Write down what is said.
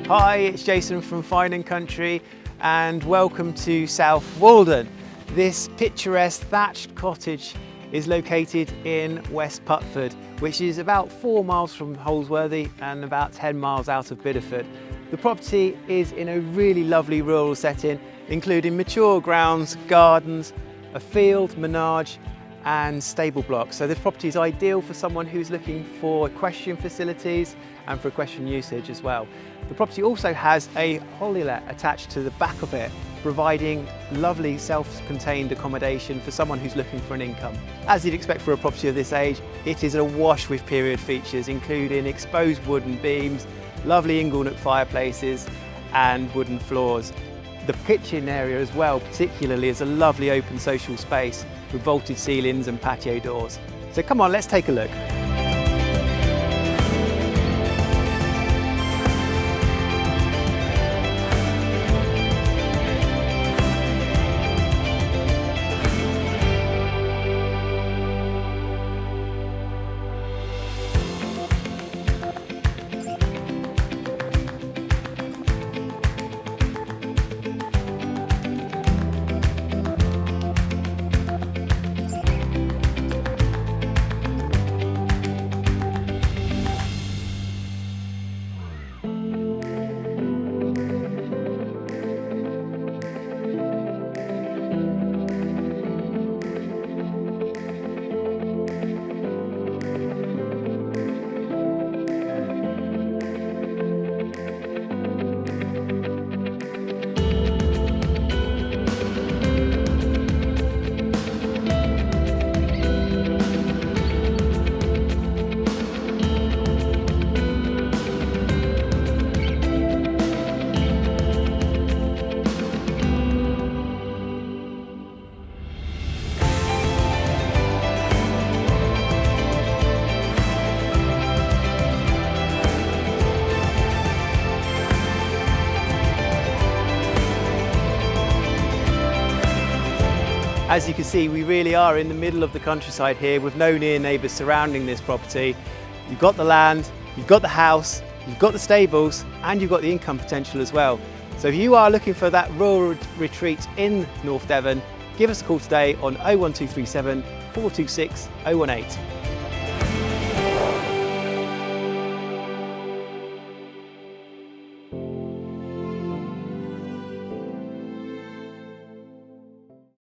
Hi, it's Jason from Fine & Country and welcome to South Worden. This picturesque thatched cottage is located in West Putford, which is about 4 miles from Holsworthy and about 10 miles out of Bideford. The property is in a really lovely rural setting, including mature grounds, gardens, a field, menage and stable blocks. So this property is ideal for someone who's looking for equestrian facilities and for equestrian usage as well. The property also has a holiday attached to the back of it, providing lovely self-contained accommodation for someone who's looking for an income. As you'd expect for a property of this age, it is awash with period features, including exposed wooden beams, lovely inglenook fireplaces and wooden floors. The kitchen area as well, particularly, is a lovely open social space with vaulted ceilings and patio doors. So come on, let's take a look. As you can see, we really are in the middle of the countryside here with no near neighbours surrounding this property. You've got the land, you've got the house, you've got the stables and you've got the income potential as well. So if you are looking for that rural retreat in North Devon, give us a call today on 01237 426 018.